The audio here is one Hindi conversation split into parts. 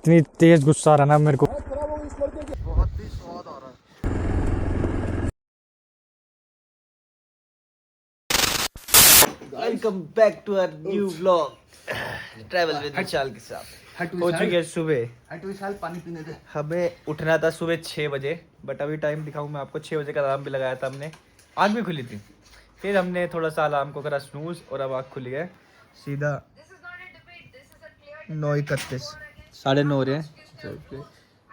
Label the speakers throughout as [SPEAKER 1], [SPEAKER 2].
[SPEAKER 1] इतनी तेज गुस्सा आ रहा ना मेरे को।
[SPEAKER 2] बहुत ही स्वाद आ रहा है।
[SPEAKER 3] Welcome back to our new vlog travel with Vishal के साथ। हो चुकी है सुबह।
[SPEAKER 2] विशाल पानी पीने दे।
[SPEAKER 3] हमें उठना था सुबह 6 बजे, बट अभी टाइम दिखाऊं मैं आपको। 6 बजे का अलार्म भी लगाया था हमने, आँख भी खुली थी। फिर हमने थोड़ा सा अलार्म को करा स्नूज और अब आँख खुली है सीधा 9:31, 9:30 हो रहे हैं।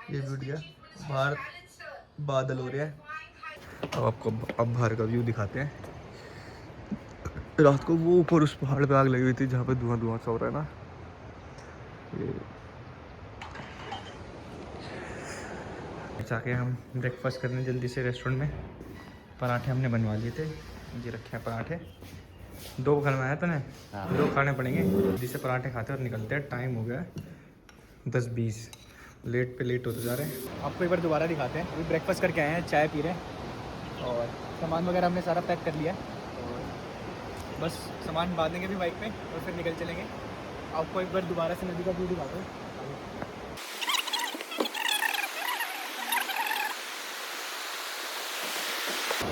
[SPEAKER 3] ये भी उठ गया, बाहर बादल हो रहे हैं। अब आपको अब बाहर का व्यू दिखाते हैं। रात को वो ऊपर उस पहाड़ पे आग लगी हुई थी जहाँ पे धुआं धुआं सा हो रहा है ना। ये जाके हम ब्रेकफास्ट करने जल्दी से रेस्टोरेंट में। पराठे हमने बनवा लिए थे, ये रखे हैं पराठे। 2 घर में आया था ना, 2 खाने पड़ेंगे। जल्दी से पराठे खाते और निकलते हैं। टाइम हो गया 10:20, लेट पे लेट होते जा रहे हैं। आपको एक बार दोबारा दिखाते हैं। अभी ब्रेकफास्ट करके आए हैं, चाय पी रहे हैं और सामान वगैरह हमने सारा पैक कर लिया है। और बस सामान बांधेंगे भी बाइक पे और फिर निकल चलेंगे। आपको एक बार दोबारा से नदी का व्यू दिखाते हैं।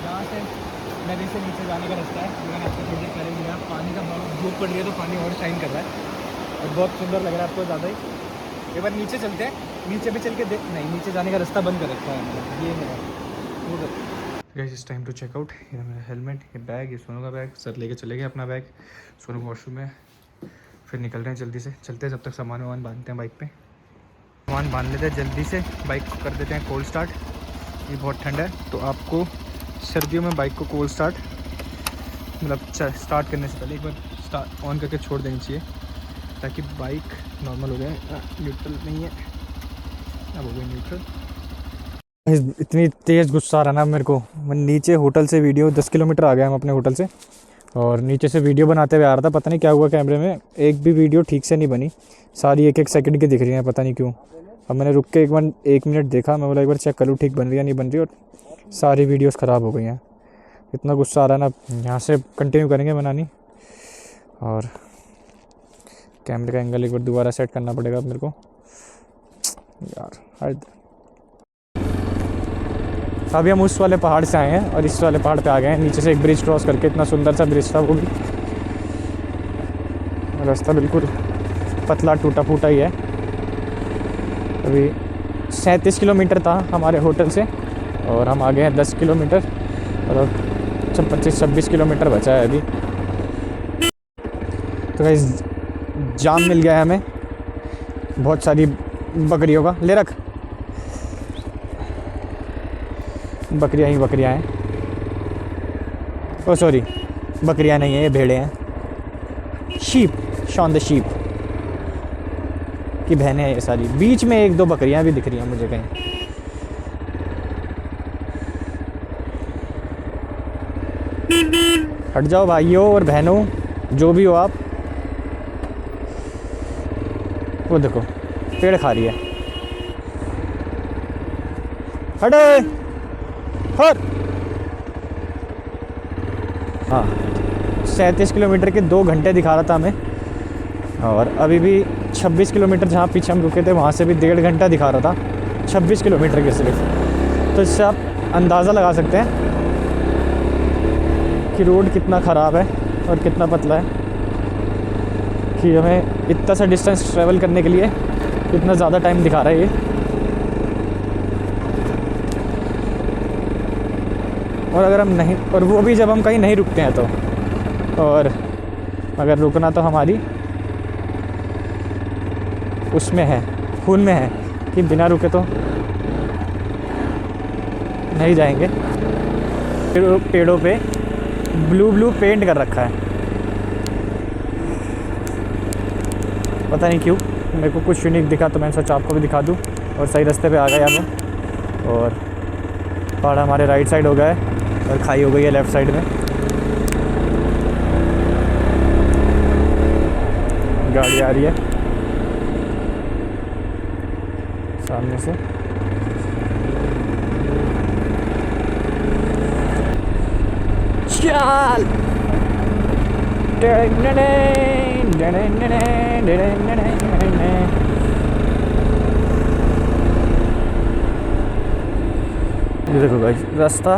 [SPEAKER 3] यहाँ से नदी से नीचे जाने का रास्ता है। मैंने आपको थोड़ी देर पहले लिया। पानी का बहुत धूप पड़ रही है तो पानी और शाइन कर रहा है और बहुत सुंदर लग रहा है आपको ज़्यादा ही। एक बार नीचे चलते हैं। नीचे भी चल के नहीं, नीचे जाने का रास्ता बंद कर रखा है मैंने। ये है वो guys, it's time to check out. ये मेरा हेलमेट, ये बैग, ये सोनू का बैग। सर लेके चले गए अपना बैग। सोनू वॉशरूम में। फिर निकल रहे हैं जल्दी से। चलते हैं, जब तक सामान वामान बांधते हैं बाइक पे। सामान बांध लेते हैं जल्दी से, बाइक को कर देते हैं कोल्ड स्टार्ट। ये बहुत ठंडा है तो आपको सर्दियों में बाइक को कोल्ड स्टार्ट, मतलब स्टार्ट करने से पहले एक बार स्टार्ट ऑन करके छोड़ देनी चाहिए ताकि बाइक नॉर्मल हो जाए। न्यूट्रल नहीं है, अब हो गई न्यूट्रल।
[SPEAKER 1] इतनी तेज गुस्सा आ रहा ना मेरे को। मैं नीचे होटल से वीडियो 10 किलोमीटर आ गया हम अपने होटल से, और नीचे से वीडियो बनाते हुए आ रहा था। पता नहीं क्या हुआ कैमरे में, एक भी वीडियो ठीक से नहीं बनी। सारी 1-1 सेकंड की दिख रही हैं, पता नहीं क्यों। अब मैंने रुक के 1 मिनट देखा। मैं बोला एक बार चेक करूँ ठीक बन रही है नहीं बन रही, और सारी वीडियोस ख़राब हो गई हैं। इतना गुस्सा आ रहा है ना। यहाँ से कंटिन्यू करेंगे बनानी, और कैमरे का एंगल एक बार दोबारा सेट करना पड़ेगा मेरे को यार। अभी हम उस वाले पहाड़ से आए हैं और इस वाले पहाड़ पे आ गए हैं। नीचे से एक ब्रिज क्रॉस करके, इतना सुंदर सा ब्रिज था वो भी। रास्ता बिल्कुल पतला टूटा फूटा ही है। अभी 37 किलोमीटर था हमारे होटल से और हम आ गए हैं 10 किलोमीटर, और 25-26 किलोमीटर बचा है अभी। तो गाइस जाम मिल गया है हमें बहुत सारी बकरियों का। ले रख, बकरियां ही बकरियां हैं। ओ सॉरी, बकरियां नहीं है, ये भेड़े हैं। शीप, शॉन द शीप की बहनें हैं ये सारी। बीच में 1-2 बकरियां भी दिख रही हैं मुझे कहीं। हट जाओ भाइयों और बहनों, जो भी हो आप। वो देखो पेड़ खा रही है। हटे हट। हाँ, 37 किलोमीटर के 2 घंटे दिखा रहा था हमें, और अभी भी 26 किलोमीटर जहाँ पीछे हम रुके थे वहाँ से भी 1.5 घंटा दिखा रहा था। 26 किलोमीटर के सिर्फ। तो इससे आप अंदाज़ा लगा सकते हैं कि रोड कितना ख़राब है और कितना पतला है, कि हमें इतना सा डिस्टेंस ट्रैवल करने के लिए कितना ज़्यादा टाइम दिखा रहा है ये। और अगर हम नहीं, और वो भी जब हम कहीं नहीं रुकते हैं तो। और अगर रुकना तो हमारी उसमें है, खून में है कि बिना रुके तो नहीं जाएंगे। पेड़ों पे ब्लू पेंट कर रखा है, पता नहीं क्यों। मेरे को कुछ यूनिक दिखा तो मैंने सोचा आपको भी दिखा दूं। और सही रास्ते पे आ गए हम, और पहाड़ हमारे राइट साइड हो गया है और खाई हो गई है लेफ़्ट साइड में। गाड़ी आ रही है सामने से। चल ये देखो गाइस रास्ता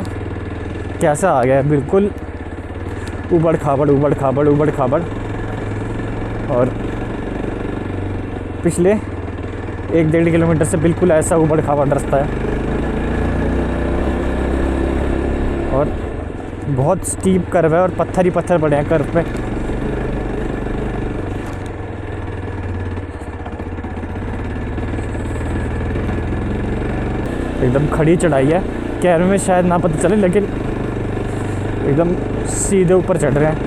[SPEAKER 1] कैसा आ गया है, बिल्कुल ऊबड़ खाबड़ ऊबड़ खाबड़ ऊबड़ खाबड़। और पिछले 1-1.5 किलोमीटर से बिल्कुल ऐसा ऊबड़ खाबड़ रास्ता है और बहुत स्टीप कर्व है और पत्थर ही पत्थर पड़े हैं कर्व पे। एकदम खड़ी चढ़ाई है, कैमरे में शायद ना पता चले लेकिन एकदम सीधे ऊपर चढ़ रहे हैं।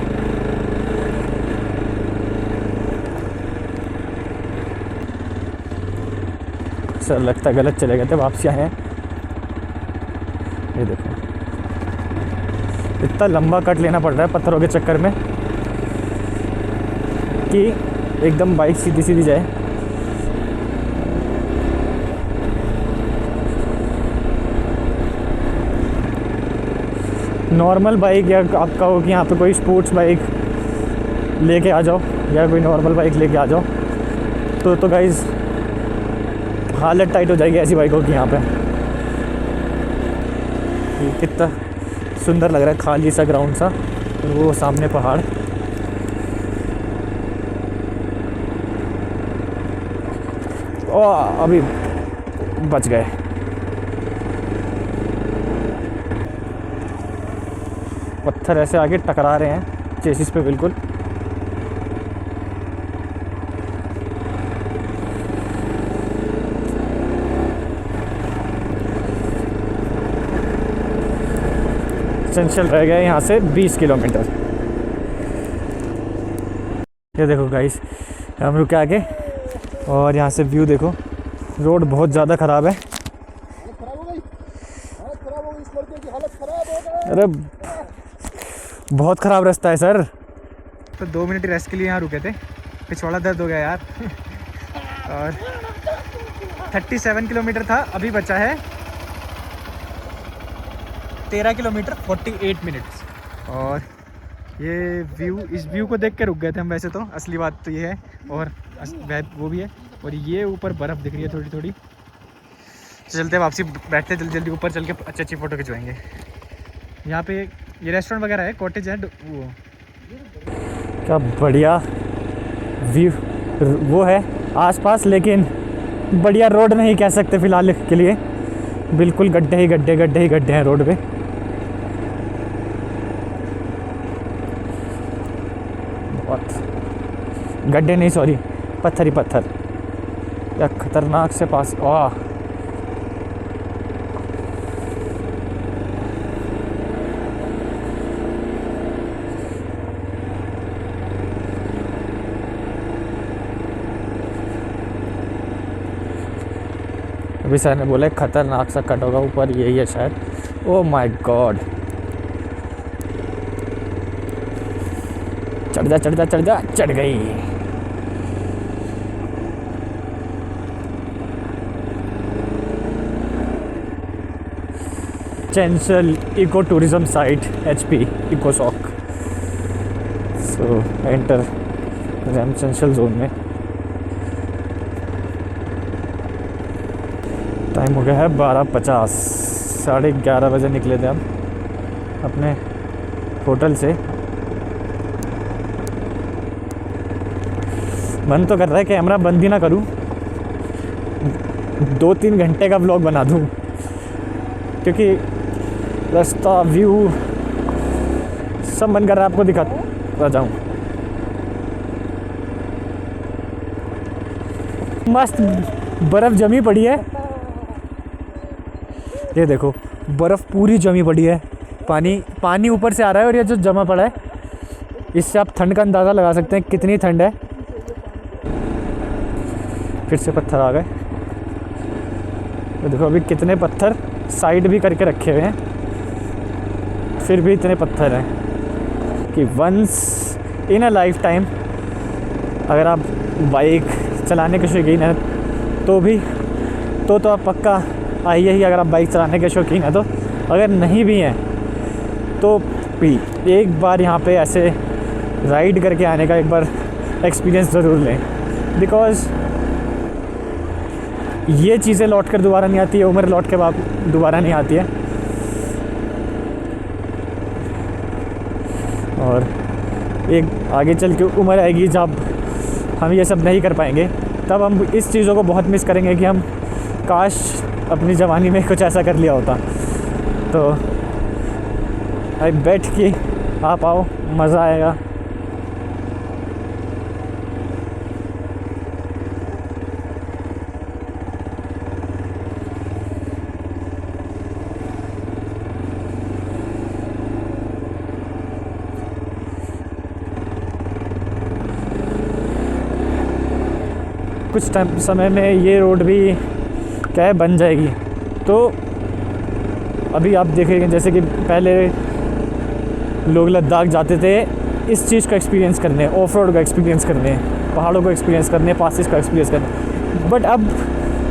[SPEAKER 1] सर लगता है गलत चले गए थे, वापसी आए हैं। ये देखो इतना लंबा कट लेना पड़ रहा है पत्थरों के चक्कर में कि एकदम बाइक सीधी सीधी जाए। नॉर्मल बाइक या आप कहो कि यहाँ पे कोई स्पोर्ट्स बाइक लेके आ जाओ या कोई नॉर्मल बाइक लेके आ जाओ तो गाइज़ हालत टाइट हो जाएगी ऐसी बाइकों की। यहाँ पे कितना सुंदर लग रहा है, खाली सा ग्राउंड सा, वो सामने पहाड़। ओ अभी बच गए। पत्थर ऐसे आगे टकरा रहे हैं चेसिस पे बिल्कुल। चंचल रह गए यहाँ से 20 किलोमीटर। ये देखो गाइस हम रुके आगे और यहाँ से व्यू देखो। रोड बहुत ज़्यादा ख़राब है।
[SPEAKER 2] खराब हो गई, हालत खराब हो गई, इस लड़के की हालत खराब हो गई।
[SPEAKER 1] अरे बहुत ख़राब रास्ता है सर।
[SPEAKER 3] तो 2 मिनट रेस्ट के लिए यहाँ रुके थे, पिछवाड़ा दर्द हो गया यार। और 37 किलोमीटर था, अभी बचा है 13 किलोमीटर 48 मिनट्स। और ये व्यू, इस व्यू को देख के रुक गए थे हम वैसे तो, असली बात तो ये है। और वो भी है। और ये ऊपर बर्फ़ दिख रही है थोड़ी थोड़ी। चलते वापसी बैठते जल्दी जल्दी ऊपर चल के अच्छी अच्छी फ़ोटो खिंचवाएंगे। यहाँ पे ये रेस्टोरेंट वगैरह है, कॉटेज है वो।
[SPEAKER 1] क्या बढ़िया व्यू वो है आसपास, लेकिन बढ़िया रोड नहीं कह सकते फ़िलहाल के लिए। बिल्कुल गड्ढे ही गड्ढे गड्ढे ही गड्ढे हैं रोड पे। बहुत गड्ढे नहीं, सॉरी पत्थर ही पत्थर। क्या खतरनाक से पास। वाह अभी सर ने बोला खतरनाक सा कट होगा ऊपर, यही है शायद। Oh my god. चढ़ जा चढ़ जा चढ़ जा, चढ़ गई। Chanchal eco tourism site HP इकोसॉक। सो एंटर चंचल जोन में। टाइम हो गया है 12:50। 11:30 बजे निकले थे हम अपने होटल से। मन तो कर रहा है कैमरा बंद ही ना करूं, 2-3 घंटे का व्लॉग बना दूं, क्योंकि रास्ता व्यू सब मन कर रहा है आपको दिखाता जाऊं। मस्त बर्फ़ जमी पड़ी है। ये देखो बर्फ़ पूरी जमी पड़ी है, पानी ऊपर से आ रहा है और ये जो जमा पड़ा है इससे आप ठंड का अंदाज़ा लगा सकते हैं कितनी ठंड है। फिर से पत्थर आ गए। तो देखो अभी कितने पत्थर साइड भी करके रखे हुए हैं, फिर भी इतने पत्थर हैं कि once in a life time अगर आप बाइक चलाने के शौकीन हैं तो आप पक्का आइए ही। अगर आप बाइक चलाने के शौकीन हैं तो, अगर नहीं भी हैं तो भी एक बार यहाँ पे ऐसे राइड करके आने का एक बार एक्सपीरियंस ज़रूर लें। बिकॉज़ ये चीज़ें लौट कर दोबारा नहीं आती है, उम्र लौट के बाद दोबारा नहीं आती है। और एक आगे चल के उम्र आएगी जब हम ये सब नहीं कर पाएंगे, तब हम इस चीज़ों को बहुत मिस करेंगे कि हम काश अपनी जवानी में कुछ ऐसा कर लिया होता। तो भाई बैठ के आप आओ, मज़ा आएगा। कुछ टाइम समय में ये रोड भी क्या है बन जाएगी। तो अभी आप देखेंगे जैसे कि पहले लोग लद्दाख जाते थे इस चीज़ का एक्सपीरियंस करने, ऑफ रोड का एक्सपीरियंस करने, पहाड़ों को एक्सपीरियंस करने, पासेस का एक्सपीरियंस करने। बट अब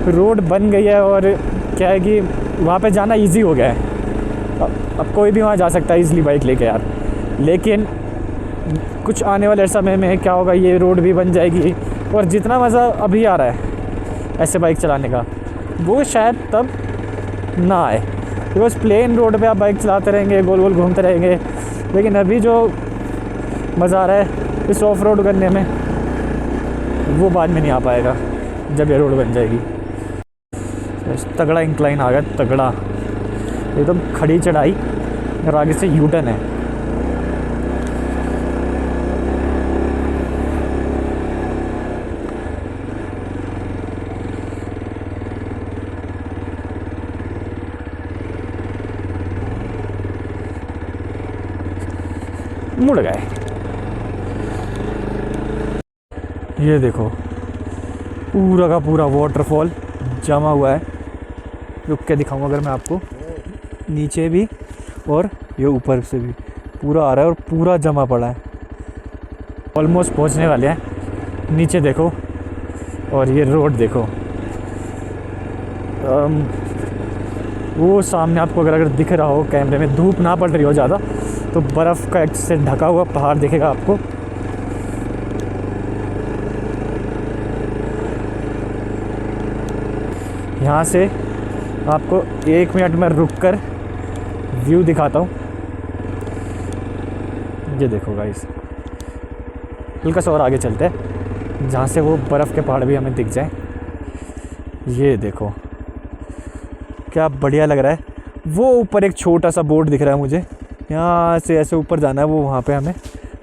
[SPEAKER 1] रोड बन गई है और क्या है कि वहाँ पे जाना इजी हो गया है। अब कोई भी वहाँ जा सकता है इजीली बाइक लेके यार। लेकिन कुछ आने वाले समय में क्या होगा, ये रोड भी बन जाएगी और जितना मज़ा अभी आ रहा है ऐसे बाइक चलाने का, वो शायद तब ना आए। बिकॉज प्लेन रोड पे आप बाइक चलाते रहेंगे, गोल गोल घूमते रहेंगे। लेकिन अभी जो मज़ा आ रहा है इस ऑफ रोड करने में, वो बाद में नहीं आ पाएगा जब ये रोड बन जाएगी। तगड़ा इंक्लाइन आ गया, तगड़ा एकदम खड़ी चढ़ाई और आगे से यू टर्न है। मुड़ गए। ये देखो पूरा का पूरा वाटरफॉल जमा हुआ है। रुक के दिखाऊंगा अगर मैं आपको, नीचे भी और ये ऊपर से भी पूरा आ रहा है और पूरा जमा पड़ा है। ऑलमोस्ट पहुंचने वाले हैं। नीचे देखो और ये रोड देखो। वो सामने आपको अगर दिख रहा हो कैमरे में, धूप ना पड़ रही हो ज़्यादा, तो बर्फ़ का से ढका हुआ पहाड़ दिखेगा आपको। यहाँ से आपको 1 मिनट में रुककर व्यू दिखाता हूँ। ये देखो गाइस, हल्का सा और आगे चलते हैं जहाँ से वो बर्फ़ के पहाड़ भी हमें दिख जाए। ये देखो क्या बढ़िया लग रहा है। वो ऊपर एक छोटा सा बोर्ड दिख रहा है मुझे, यहाँ से ऐसे ऊपर जाना है वो वहाँ पे हमें।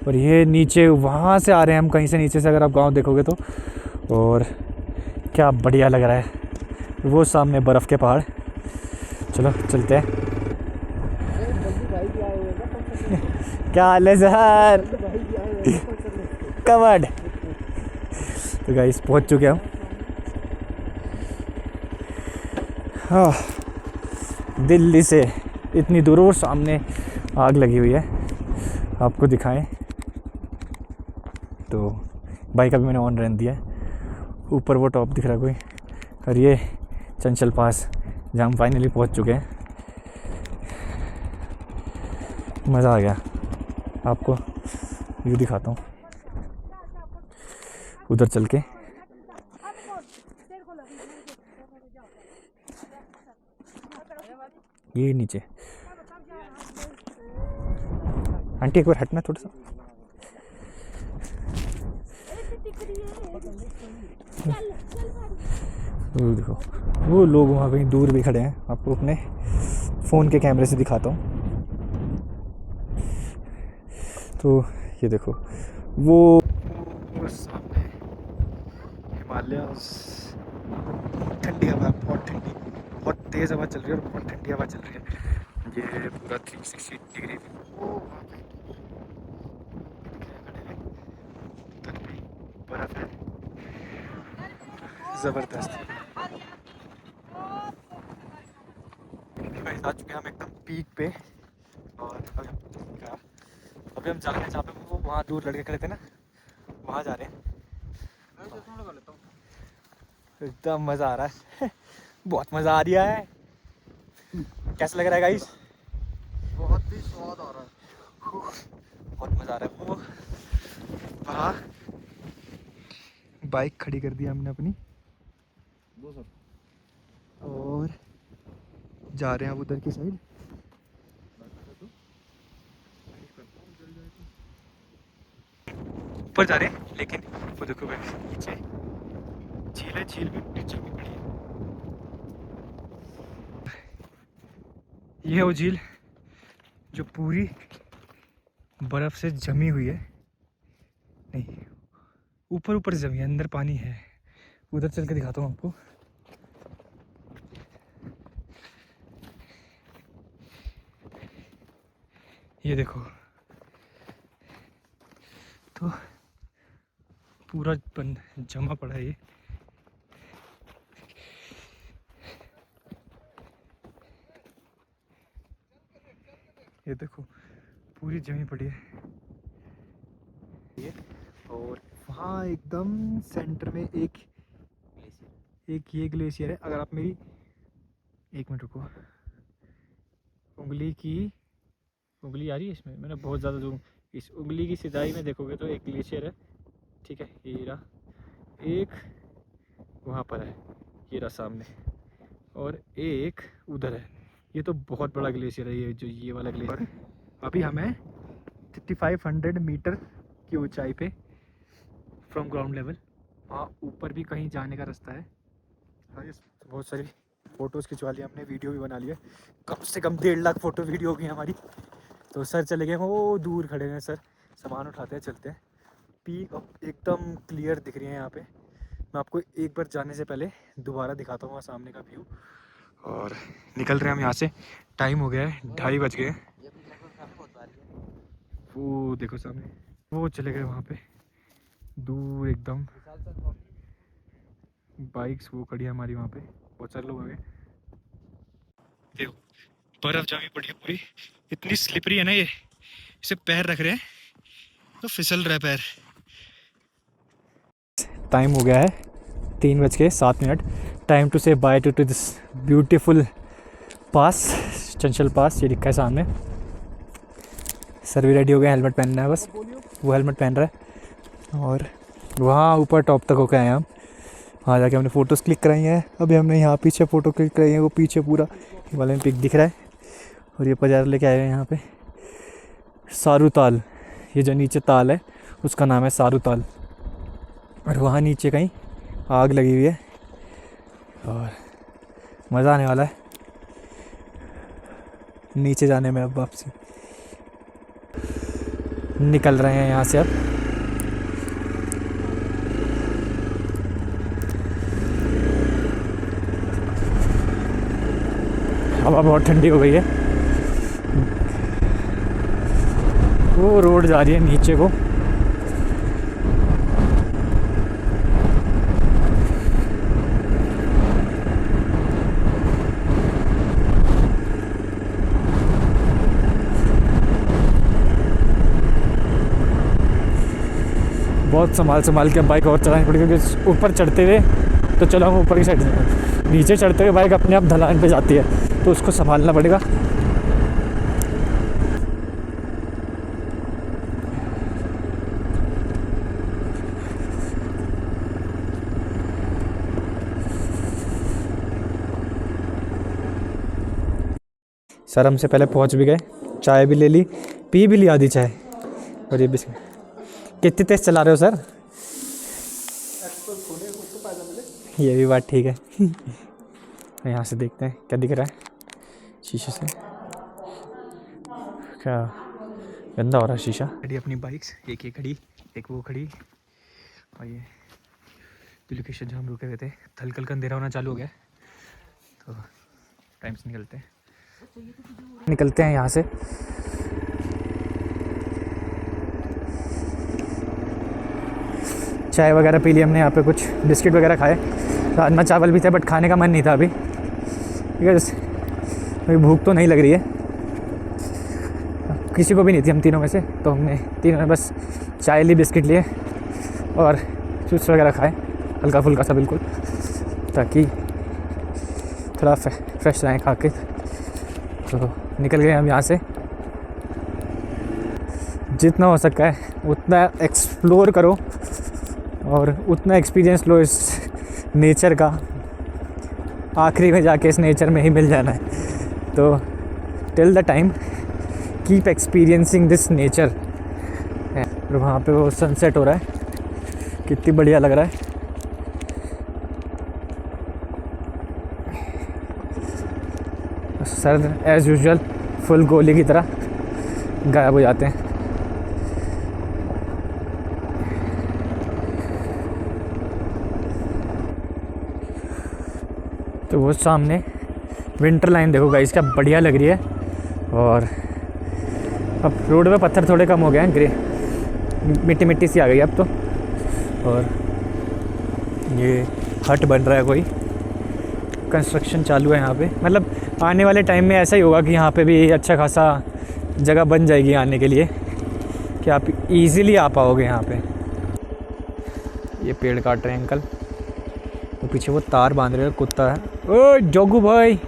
[SPEAKER 1] और ये नीचे वहाँ से आ रहे हैं हम, कहीं से नीचे से अगर आप गांव देखोगे तो। और क्या बढ़िया लग रहा है, वो सामने बर्फ़ के पहाड़। चलो चलते हैं। क्या हाल है सर? कवर्ड। तो गाइस पहुँच चुके हम। हाँ, दिल्ली से इतनी दूर और सामने आग लगी हुई है, आपको दिखाएं तो बाइक अभी मैंने ऑन रहने दिया है। ऊपर वो टॉप दिख रहा है कोई, और ये चंचल पास जहाँ हम फाइनली पहुँच चुके हैं। मज़ा आ गया। आपको व्यू दिखाता हूँ उधर चल के। ये नीचे आंटी एक बार हटना थोड़ा सा। वो देखो वो लोग वहाँ कहीं दूर भी खड़े हैं, आपको अपने फ़ोन के कैमरे से दिखाता हूँ। तो ये देखो वो सामने हिमालय, ठंडी हवा, बहुत ठंडी, बहुत तेज़ हवा चल रही है और बहुत ठंडी हवा चल रही है। ये पूरा 360 डिग्री बर्फ है, ज़बरदस्त। आ चुके हैं हम एकदम पीक पे। और अभी हम जा रहे हैं जहाँ पे वो वहाँ दूर लड़के खड़े थे ना, वहाँ जा रहे हैं। एकदम मज़ा आ रहा है। बहुत मज़ा आ रहा है। कैसा लग रहा है गाइस?
[SPEAKER 2] बहुत ही स्वाद आ रहा है।
[SPEAKER 1] बहुत मज़ा आ रहा है। वो वहाँ बाइक खड़ी कर दी हमने अपनी और जा रहे हैं अब उधर की साइड। ऊपर जा रहे हैं, लेकिन वो देखो भाई नीचे झील है, झील भी नीचे भी पड़ी है। ये है वो झील जो पूरी बर्फ से जमी हुई है, नहीं ऊपर ऊपर से जमी है, अंदर पानी है। उधर चल के दिखाता हूँ आपको। ये देखो, तो पूरा जमा पड़ा है ये देखो पूरी जमी पड़ी है। और वहाँ एकदम सेंटर में एक ये ग्लेशियर है। अगर आप मेरी एक मिनट रुको, उंगली आ रही है इसमें, मैंने बहुत ज़्यादा जूम, इस उंगली की सिधाई में देखोगे तो एक ग्लेशियर है, ठीक है। ये रहा एक, वहाँ पर है, ये रहा सामने, और एक उधर है। ये तो बहुत बड़ा ग्लेशियर है, ये वाला ग्लेशियर। अभी हमें 3500 मीटर की ऊंचाई पे फ्रॉम ग्राउंड लेवल, वहाँ ऊपर भी कहीं जाने का रास्ता है। तो बहुत सारी फ़ोटोज़ खिंचवा लिया हमने, वीडियो भी बना लिया, कम से कम 1.5 लाख फ़ोटो वीडियो होगी हमारी। तो सर चले गए, वो दूर खड़े हैं सर, सामान उठाते हैं, चलते हैं। पीक एकदम क्लियर दिख रही है यहाँ पे। मैं आपको एक बार जाने से पहले दोबारा दिखाता हूँ वहाँ सामने का व्यू। और निकल रहे हैं हम यहाँ से, टाइम हो गया है, 2:30 बज गए। वो देखो सामने, वो चले गए वहाँ पे दूर एकदम, बाइक्स वो खड़ी है हमारी वहाँ पे, बहुत सारे लोग आ गए। देखो बर्फ जमी पड़ी है पूरी, इतनी स्लिपरी है ना ये, इसे पैर रख रहे हैं तो फिसल रहा है पैर। टाइम हो गया है 3:07। टाइम टू से बाय टू दिस ब्यूटीफुल पास, चंचल पास, ये लिखा है सामने। सर भी रेडी हो गए, हेलमेट पहनना है बस, वो हेलमेट पहन रहा है। और वहाँ ऊपर टॉप तक होकर आए हैं हम, वहाँ जाके हमने फ़ोटोज़ क्लिक कराई हैं। अभी हमने यहाँ पीछे फ़ोटो क्लिक कराई है, वो पीछे पूरा वाले में पिक दिख रहा है। और ये पजार लेके आए हैं यहाँ पे सारू ताल, ये जो नीचे ताल है उसका नाम है सारू ताल। और वहाँ नीचे कहीं आग लगी हुई है और मज़ा आने वाला है नीचे जाने में। अब वापसी निकल रहे हैं यहाँ से अब। हवा बहुत ठंडी हो गई है। वो रोड जा रही है नीचे को, बहुत संभाल के बाइक और चलानी पड़ेगी, क्योंकि ऊपर चढ़ते हुए तो चलो हम ऊपर की साइड, नीचे चढ़ते हुए बाइक अपने आप ढलान पे जाती है, तो उसको संभालना पड़ेगा। सर हमसे पहले पहुंच भी गए, चाय भी ले ली, पी भी ली आधी चाय। और ये बिस्किट कितनी तेज़ चला रहे हो सर? ये भी बात ठीक है। यहाँ से देखते हैं क्या दिख रहा है शीशे से, क्या गंदा हो रहा है शीशा। खड़ी अपनी बाइक्स, एक ये खड़ी, एक वो खड़ी, और ये लोकेशन जहाँ हम रुके हुए थे। हल्का हल्का अंधेरा होना चालू हो गया, तो टाइम से निकलते हैं यहाँ से। चाय वगैरह पी ली हमने, यहाँ पे कुछ बिस्किट वगैरह खाए, राजमा चावल भी थे, बट खाने का मन नहीं था अभी, ठीक है। अभी भूख तो नहीं लग रही है, किसी को भी नहीं थी हम तीनों में से, तो हमने तीनों ने बस चाय ली, बिस्किट लिए और चिप्स वगैरह खाए, हल्का फुल्का सा बिल्कुल, ताकि थोड़ा फ्रेश रहें खा के। तो निकल गए हम यहाँ से। जितना हो सका है उतना एक्सप्लोर करो और उतना एक्सपीरियंस लो इस नेचर का, आखिरी में जाके इस नेचर में ही मिल जाना है। तो till the time keep experiencing this nature. और वहाँ पे वो सनसेट हो रहा है, कितनी बढ़िया लग रहा है। सर एज यूजुअल फुल गोली की तरह गायब हो जाते हैं। तो वो सामने विंटर लाइन देखो गाइस, क्या बढ़िया लग रही है। और अब रोड पे पत्थर थोड़े कम हो गए हैं, ग्रे मिट्टी मिट्टी सी आ गई अब तो। और ये हट बन रहा है, कोई कंस्ट्रक्शन चालू है यहाँ पे। मतलब आने वाले टाइम में ऐसा ही होगा कि यहाँ पे भी अच्छा खासा जगह बन जाएगी आने के लिए, कि आप इजीली आ पाओगे यहाँ पे। ये पेड़ काट रहे हैं अंकल, तो पीछे वो तार बांध रहे हैं, कुत्ता है। ओ जोगू भाई,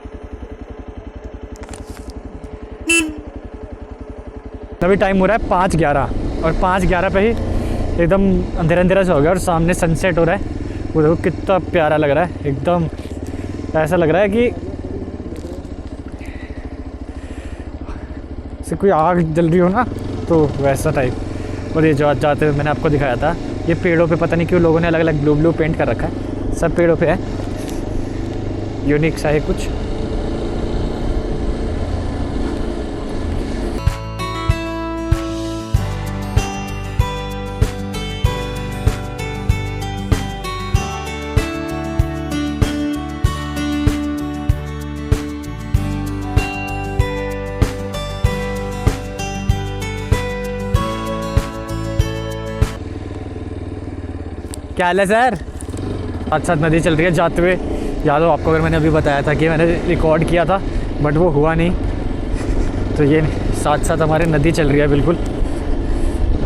[SPEAKER 1] अभी टाइम हो रहा है 5:11 और 5:11 पे ही एकदम अंधेरा अंधेरा सा हो गया और सामने सनसेट हो रहा है। वो देखो कितना प्यारा लग रहा है, एकदम ऐसा लग रहा है कि से कोई आग जल रही हो ना, तो वैसा टाइप। और ये जो जाते हुए मैंने आपको दिखाया था, ये पेड़ों पे पता नहीं क्यों लोगों ने अलग अलग ब्लू ब्लू पेंट कर रखा है, सब पेड़ों पे है, यूनिक सा है कुछ। क्या हाल है सर? साथ साथ नदी चल रही है जाते हुए। याद हो आपको, अगर मैंने अभी बताया था कि मैंने रिकॉर्ड किया था बट वो हुआ नहीं, तो ये साथ साथ हमारे नदी चल रही है बिल्कुल,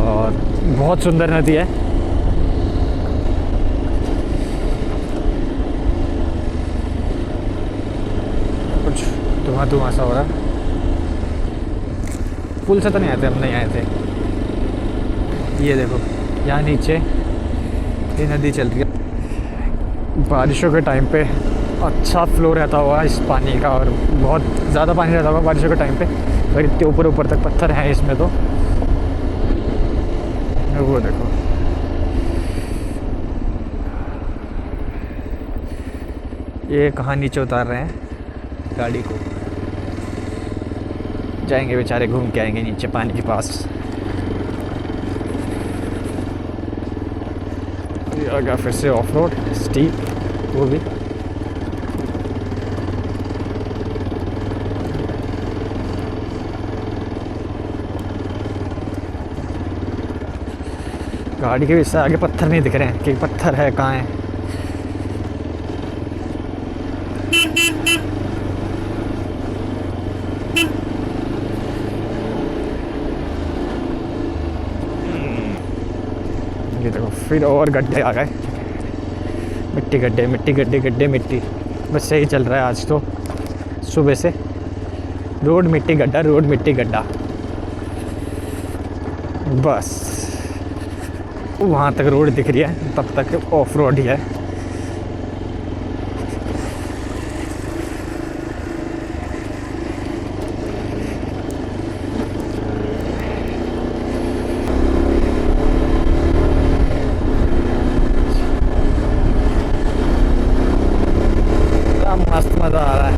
[SPEAKER 1] और बहुत सुंदर नदी है। कुछ धुआं धुआं सा हो रहा है। पुल से तो नहीं आए थे, हम नहीं आए थे। ये देखो यहाँ नीचे ये नदी चल रही है। बारिशों के टाइम पे अच्छा फ्लो रहता होगा इस पानी का, और बहुत ज़्यादा पानी रहता होगा बारिशों के टाइम पे। और इतने ऊपर ऊपर तक पत्थर हैं इसमें, तो वो देखो। ये कहाँ नीचे उतार रहे हैं गाड़ी को, जाएंगे बेचारे, घूम के आएंगे नीचे पानी के पास। आ गया फिर से ऑफ रोड स्टीप, वो भी गाड़ी के इससे आगे पत्थर नहीं दिख रहे हैं कि पत्थर है कहाँ है। ये देखो फिर और गड्ढे आ गए, मिट्टी गड्ढे मिट्टी गड्ढे गड्ढे मिट्टी। बस यही चल रहा है आज तो सुबह से, रोड मिट्टी गड्ढा रोड मिट्टी गड्ढा। बस वहाँ तक रोड दिख रही है, तब तक ऑफ रोड ही है। मस्त मज़ा आ रहा है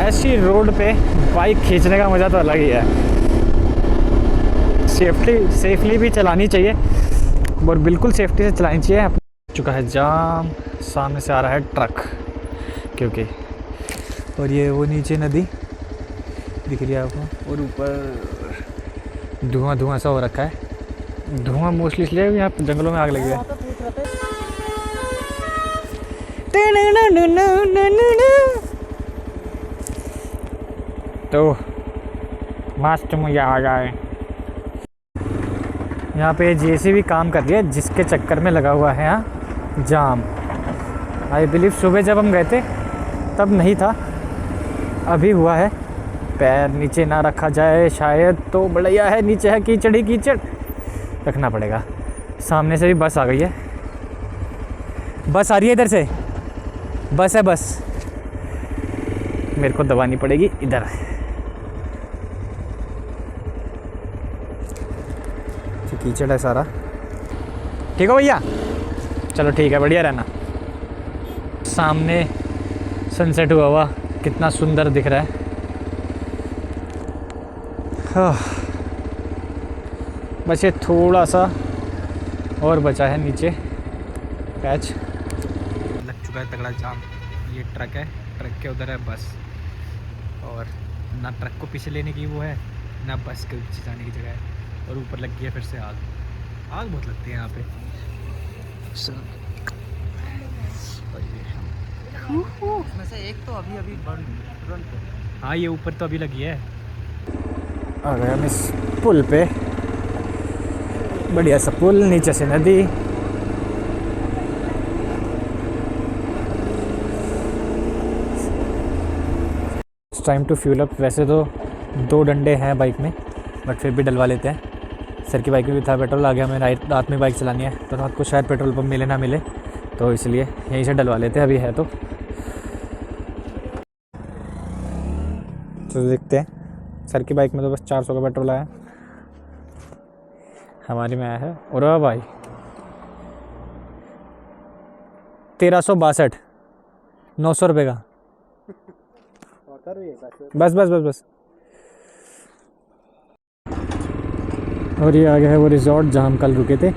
[SPEAKER 1] ऐसी रोड पे। बाइक खींचने का मज़ा तो अलग ही है। सेफली भी चलानी चाहिए, और बिल्कुल सेफ्टी से चलानी चाहिए। चुका है जाम, सामने से आ रहा है ट्रक क्योंकि, और ये वो नीचे नदी दिख रही है आपको, और ऊपर धुआं धुआं सा हो रखा है। धुआं मोस्टली इसलिए यहाँ जंगलों में आग लगी है। तो मस्त मुझे आ जाए। यहाँ पे जेसीबी काम कर रही है, जिसके चक्कर में लगा हुआ है यहाँ जाम। आई बिलीव सुबह जब हम गए थे तब नहीं था, अभी हुआ है। पैर नीचे ना रखा जाए शायद तो बढ़िया है, नीचे है कीचड़ ही कीचड़, रखना पड़ेगा। सामने से भी बस आ गई है, बस आ रही है इधर से, बस है बस, मेरे को दबानी पड़ेगी इधर। ठीक कीचड़ है सारा। ठीक हो भैया? चलो ठीक है, बढ़िया रहना। सामने सनसेट हुआ हुआ कितना सुंदर दिख रहा है। हाँ, बस ये थोड़ा सा और बचा है नीचे पैच। लग चुका है तगड़ा जाम। ये ट्रक है, ट्रक के उधर है बस, और ना ट्रक को पीछे लेने की वो है ना बस के पीछे जाने की जगह है, और ऊपर लग गई है फिर से आग। आग बहुत लगती है यहाँ पे।
[SPEAKER 3] उसमें से एक तो अभी तुरंत।
[SPEAKER 1] हाँ, ये ऊपर तो अभी लगी है। आ गए हम इस पुल पे, बढ़िया सा पुल, नीचे से नदी। Time to fuel up. वैसे तो 2 डंडे हैं बाइक में, बट फिर भी डलवा लेते हैं। सर की बाइक में भी था पेट्रोल, आ गया। हमें रात में बाइक चलानी है तो रात को शायद पेट्रोल पंप मिले ना मिले, तो इसलिए यहीं से डलवा लेते हैं। अभी है तो देखते हैं। सर की बाइक में तो बस 400 का पेट्रोल आया, हमारी में आया है और भाई 1362, 900 रुपये का। बस बस बस बस। और ये आ गया है वो रिजॉर्ट जहाँ हम कल रुके थे।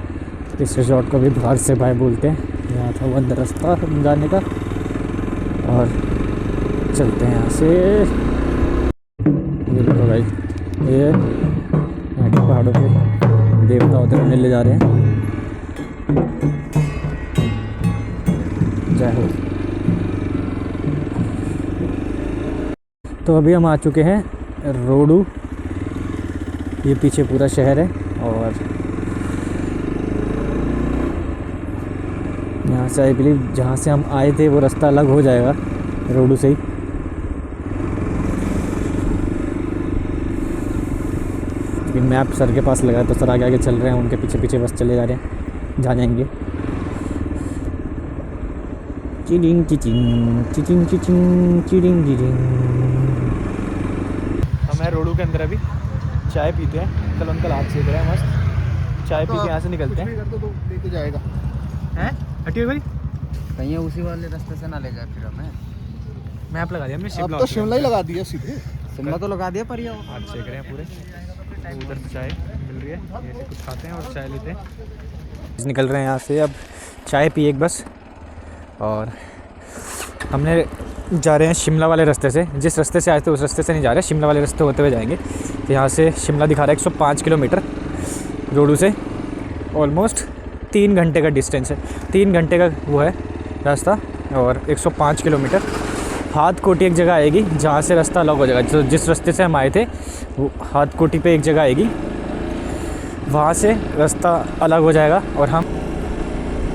[SPEAKER 1] इस रिजॉर्ट को भी बाहर से भाई बोलते हैं। यहाँ था वो अंदर रास्ता जाने का, और चलते हैं यहाँ से। ये देखो भाई, ये यहाँ के पहाड़ों पे देवता होते हैं, ले जा रहे हैं। जय हो। तो अभी हम आ चुके हैं रोडू। ये पीछे पूरा शहर है, और यहाँ से आई बिलीव जहाँ से हम आए थे वो रास्ता अलग हो जाएगा रोडू से ही। मैप सर के पास लगा है तो सर आगे आगे चल रहे हैं, उनके पीछे पीछे बस चले जा रहे हैं, जहाँ जाएंगे। चिडिंग चिचिंग चिचिंग चिचिंग चिडिंग चिडिंग। हम हैं रोडू के अंदर, अभी चाय पीते हैं। कल अंकल हाथ सेक रहे हैं मस्त। चाय पी के यहाँ से निकलते हैं।
[SPEAKER 2] तो लेके जाएगा
[SPEAKER 1] हैं हटिए भाई,
[SPEAKER 3] कहीं उसी वाले रास्ते से ना ले जाए फिर हमें।
[SPEAKER 1] मैप लगा दिया हमने।
[SPEAKER 2] अब तो शिमला ही लगा दिया सीधे।
[SPEAKER 3] शिमला तो लगा दिया, पर ये
[SPEAKER 1] हाथ सेक रहे हैं पूरे। उधर से चाय मिल रही है, ये से कुछ खाते हैं और चाय लेते हैं। निकल रहे हैं यहाँ से, अब चाय पिए एक बस। और हमने जा रहे हैं शिमला वाले रास्ते से। जिस रास्ते से आए थे उस रास्ते से नहीं जा रहे, शिमला वाले रास्ते होते हुए जाएंगे। तो यहाँ से शिमला दिखा रहा है 105 किलोमीटर रोडू से। ऑलमोस्ट 3 घंटे का डिस्टेंस है, 3 घंटे का वो है रास्ता, और 105 किलोमीटर। हाथ कोटी एक जगह आएगी जहाँ से रास्ता अलग हो जाएगा। तो जिस रास्ते से हम आए थे वो हाथ कोटी पे एक जगह आएगी, वहाँ से रास्ता अलग हो जाएगा। और हम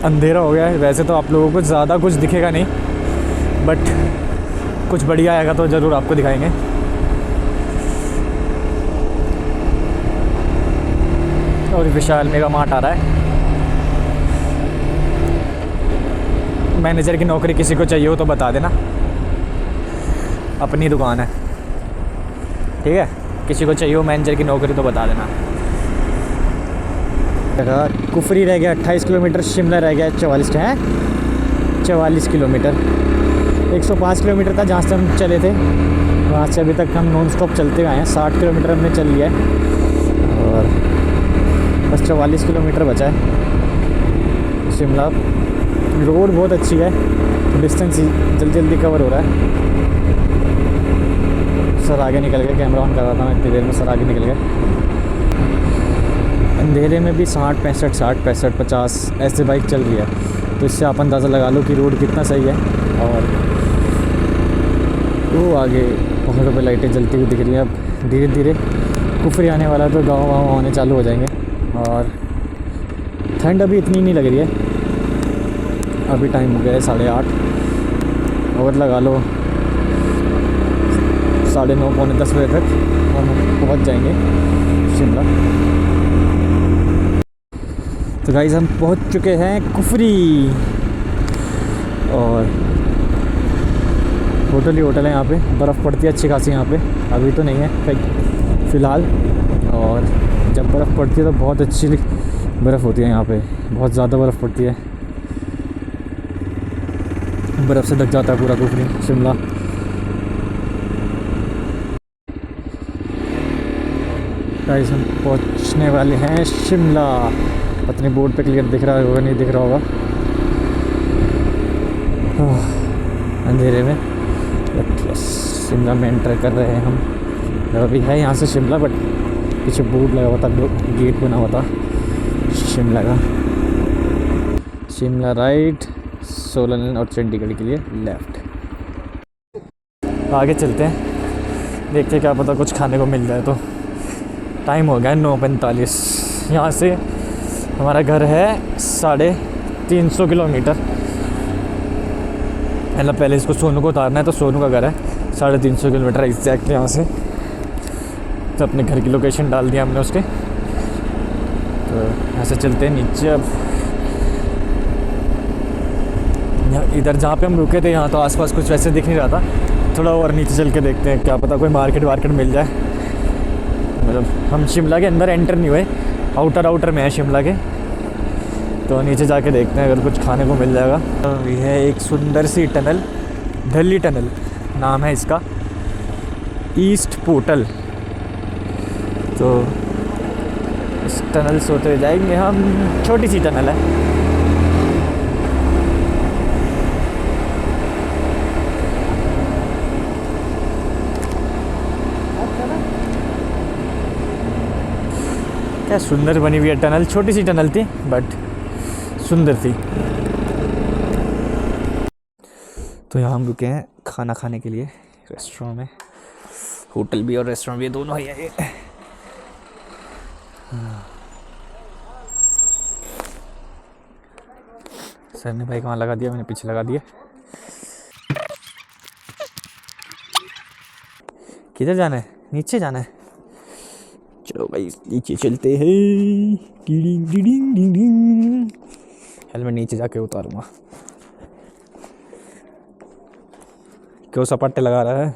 [SPEAKER 1] अंधेरा हो गया है। वैसे तो आप लोगों को ज़्यादा कुछ दिखेगा नहीं, बट कुछ बढ़िया आएगा तो ज़रूर आपको दिखाएंगे। और विशाल मेगा मार्ट आ रहा है। मैनेजर की नौकरी किसी को चाहिए हो तो बता देना, अपनी दुकान है, ठीक है। किसी को चाहिए हो मैनेजर की नौकरी तो बता देना। कुफरी रह गया 28 किलोमीटर, शिमला रह गया 44 किलोमीटर। 105 किलोमीटर था जहाँ से हम चले थे, वहाँ से अभी तक हम नॉन स्टॉप चलते हुए आए हैं। 60 किलोमीटर हमने चल लिया है, और बस 44 किलोमीटर बचा है शिमला। रोड बहुत अच्छी है, डिस्टेंस जल्दी जल्दी कवर हो रहा है। सर आगे निकल गए, कैमरा ऑन कर रहा था मैं इतनी देर में, सर आगे निकल गए। अंधेरे में भी 60 65 50 ऐसे बाइक चल रही है, तो इससे आप अंदाज़ा लगा लो कि रोड कितना सही है। और वो आगे पहाड़ों पे लाइटें जलती हुई दिख रही हैं। अब धीरे धीरे कुफरी आने वाला है, तो गाँव वाँव आने चालू हो जाएंगे। और ठंड अभी इतनी नहीं लग रही है, अभी टाइम हो गया है 8:30, और लगा लो 9:30 पौने 10 बजे तक हम पहुंच जाएंगे शिमला। तो गाइस हम पहुंच चुके हैं कुफरी, और होटल ही होटल है यहाँ पे। बर्फ़ पड़ती है अच्छी खासी यहाँ पे, अभी तो नहीं है, फ़िलहाल। और जब बर्फ़ पड़ती है तो बहुत अच्छी बर्फ़ होती है यहाँ पे, बहुत ज़्यादा बर्फ़ पड़ती है, बर्फ़ से ढक जाता है पूरा कुफरी शिमला। गाइस हम पहुँचने वाले हैं शिमला। पता नहीं बोर्ड पे क्लियर दिख रहा होगा नहीं दिख रहा होगा अंधेरे में, बट यस शिमला में एंटर कर रहे हैं हम। अभी है यहाँ से शिमला, बट पीछे बोर्ड लगा हुआ था, गेट बना हुआ था शिमला का। शिमला राइट, सोलन और चंडीगढ़ के लिए लेफ़्ट। आगे चलते हैं, देखते हैं क्या पता कुछ खाने को मिल जाए। तो टाइम हो गया 9:45। यहाँ से हमारा घर है 350 किलोमीटर। मतलब पहले इसको सोनू को उतारना है, तो सोनू का घर है 350 किलोमीटर एग्जैक्ट यहाँ से। तो अपने घर की लोकेशन डाल दिया हमने उसके। तो यहाँ से चलते हैं नीचे। अब इधर जहाँ पे हम रुके थे यहाँ तो आसपास कुछ वैसे दिख नहीं रहा था, थोड़ा और नीचे चल के देखते हैं, क्या पता कोई मार्केट मिल जाए। मतलब हम शिमला के अंदर एंटर नहीं हुए, आउटर में है शिमला के, तो नीचे जाके देखते हैं अगर कुछ खाने को मिल जाएगा। तो यह है एक सुंदर सी टनल, ढली टनल नाम है इसका, ईस्ट पोर्टल। तो इस टनल से होते जाएंगे हम, छोटी सी टनल है। क्या सुंदर बनी हुई है टनल, छोटी सी टनल थी बट सुंदर थी। तो यहाँ हम रुके हैं खाना खाने के लिए रेस्टोरेंट में, होटल भी और रेस्टोरेंट भी दोनों ही है ये। सर ने भाई कहाँ लगा दिया, मैंने पीछे लगा दिया। किधर जाना है? नीचे जाना है। चलो भाई नीचे चलते हैं। हेलमेट नीचे जाके उतारूंगा। क्यों सपाटे लगा रहा है?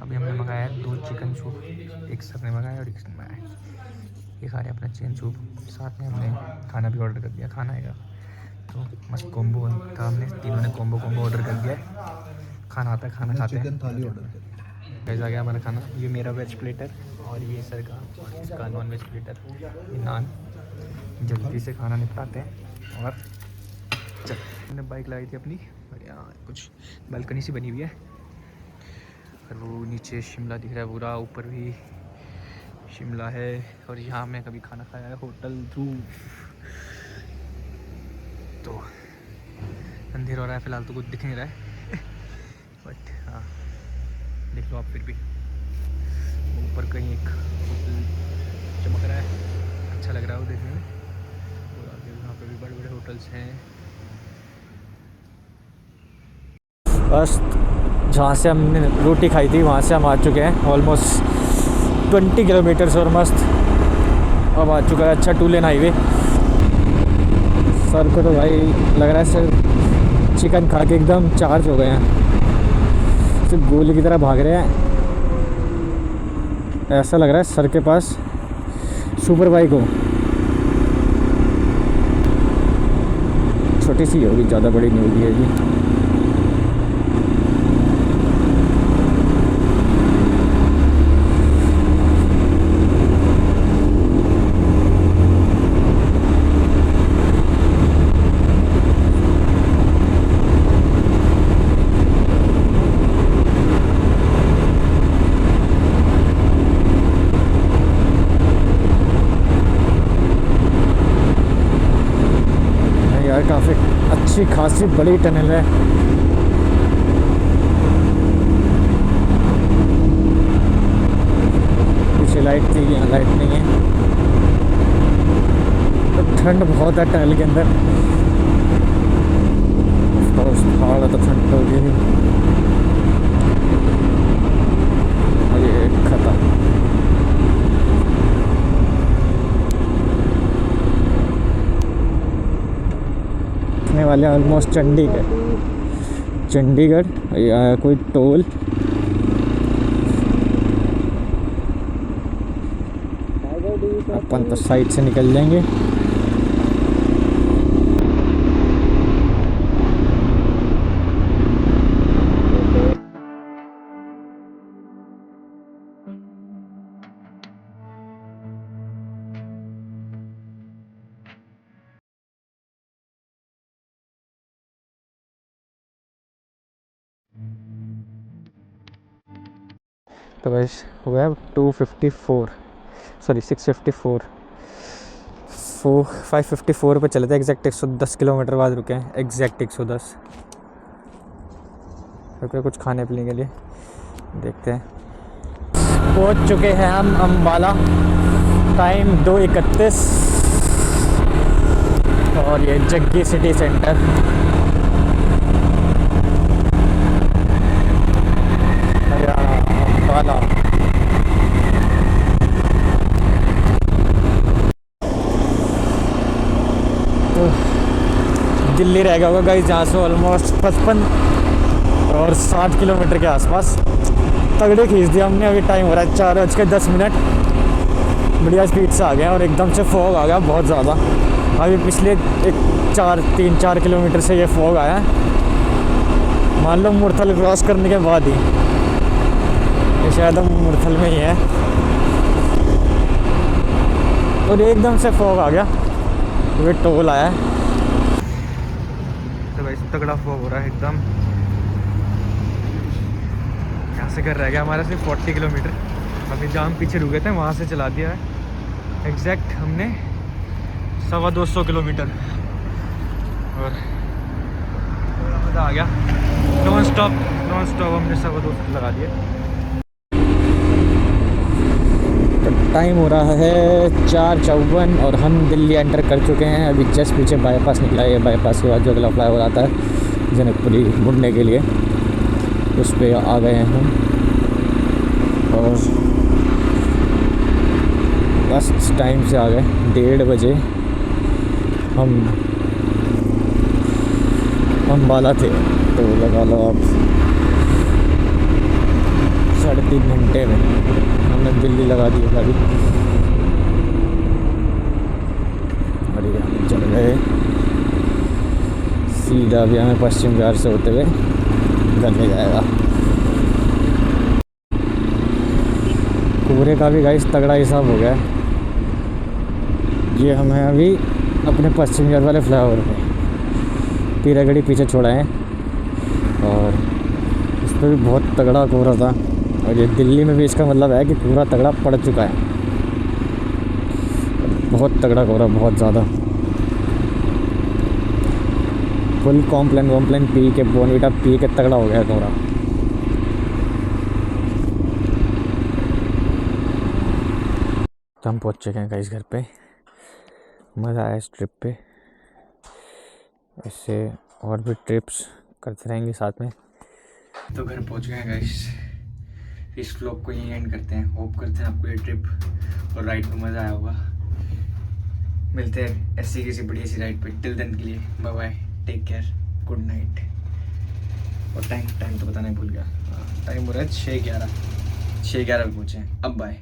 [SPEAKER 1] अभी हमने मंगाया है 2 चिकन सूप, एक सर ने मंगाया और एक सर ने मंगाया। ये खा रहे अपना चिकन सूप, साथ में हमने खाना भी ऑर्डर कर दिया, खाना आएगा। तो मस्त कॉम्बो था, हमने तीनों ने कॉम्बो ऑर्डर कर दिया है। खाना आता है, खाना खाते हैं।
[SPEAKER 2] चिकन थाली ऑर्डर कर।
[SPEAKER 1] कैसा आ गया हमारा खाना? ये मेरा वेज प्लेटर और ये सर का और इसका नॉन वेज प्लेटर, ये नान। जल्दी से खाना निपटाते हैं और चल। हमने बाइक लाई थी अपनी और यहाँ कुछ बालकनी सी बनी हुई है और वो नीचे शिमला दिख रहा है पूरा, ऊपर भी शिमला है। और यहाँ मैं कभी खाना खाया है होटल ध्रुव। तो अंधेरा हो रहा है फिलहाल, तो कुछ दिख नहीं रहा है बट हाँ देख लो आप फिर भी ऊपर कहीं एक होटल चमक रहा है, अच्छा लग रहा है वो देखने में। और आगे वहाँ पे भी बड़े बड़े होटल्स हैं। बस जहाँ से हमने रोटी खाई थी वहाँ से हम आ चुके हैं ऑलमोस्ट 20 किलोमीटर्स और मस्त अब आ चुका है अच्छा 2 लेन हाईवे। सर को तो भाई लग रहा है सर चिकन खा के एकदम चार्ज हो गए हैं, सिर्फ गोली की तरह भाग रहे हैं। ऐसा लग रहा है सर के पास सुपर बाइक हो, छोटी सी होगी, ज़्यादा बड़ी नहीं होगी है जी। काफ़ी अच्छी खासी बड़ी टनल है। पीछे लाइट थी, यहाँ लाइट नहीं है। तो ठंड बहुत है टनल के अंदर, पहाड़ तो ठंड होगी ही। और ये खता वाले ऑलमोस्ट चंडीगढ़ या कोई टोल अपन तो साइड से निकल जाएंगे। तो बस हुआ है 254, सॉरी 654, 554 पे चले थे। एग्जैक्ट 110 किलोमीटर बाद रुके हैं, एग्जैक्ट 110। रुके कुछ खाने पीने के लिए, देखते हैं। पहुंच चुके हैं हम अम्बाला, टाइम 2:31 और ये जग्गी सिटी सेंटर। अम्बाला दिल्ली रह गया होगा गाइस जहाँ से ऑलमोस्ट 55 और 60 किलोमीटर के आसपास। तगड़े खींच दिया हमने। अभी टाइम हो रहा है 4:10। बढ़िया स्पीड से आ गए और एकदम से फॉग आ गया बहुत ज़्यादा। अभी पिछले 3-4 किलोमीटर से ये फॉग आया है। मान लो मुरथल क्रॉस करने के बाद ही, ये शायद हम मुरथल में ही है, और एकदम से फॉग आ गया। ये टोल आया है तो भाई तगड़ा फॉग हो रहा है एकदम। यहाँ से घर रह गया हमारा सिर्फ 40 किलोमीटर। अभी जहाँ हम पीछे रुके थे वहाँ से चला दिया है एग्जैक्ट हमने 250 किलोमीटर, और मज़ा आ गया। नॉन स्टॉप हमने 250 लगा दिया। तो टाइम हो रहा है 4:54 और हम दिल्ली एंटर कर चुके हैं। अभी जस्ट पीछे बाईपास निकला है। बाईपास के बाद जो अगला फ्लाई ओवर आता है जनकपुरी मुड़ने के लिए, उस पर आ गए हैं हम। और बस टाइम से आ गए, 1:30 बजे हम अम्बाला थे। तो लगा लो आप 3.5 घंटे में हमने दिल्ली लगा दी गाड़ी। और ये हम चल गए सीधा। अभी हमें पश्चिम बिहार से होते हुए घर में जाएगा। कोहरे का भी गाइस तगड़ा हिसाब हो गया। ये हमें अभी अपने पश्चिम बिहार वाले फ्लाईओवर पे पीरागढ़ी पीछे छोड़ा है, और इस पर भी बहुत तगड़ा कोहरा था। और ये दिल्ली में भी इसका मतलब है कि पूरा तगड़ा पड़ चुका है। बहुत तगड़ा कोहरा, बहुत ज़्यादा। फुल कॉम्प्लेन पी के, बोनवीटा पी के तगड़ा हो गया कोहरा। तो हम पहुँच चुके हैं गाइस घर पे। मज़ा आया इस ट्रिप पे। ऐसे और भी ट्रिप्स करते रहेंगे साथ में। तो घर पहुँच गए हैं गाइस। इस व्लॉग को यहीं एंड करते हैं। होप करते हैं आपको ये ट्रिप और राइड में मज़ा आया होगा। मिलते हैं ऐसी किसी बढ़िया सी राइड पे। टिल देन के लिए bye bye, take care, good night. और टाइम तो बताना ही भूल गया। टाइम हो रहा है 6:11 पे पहुँचे। अब बाय।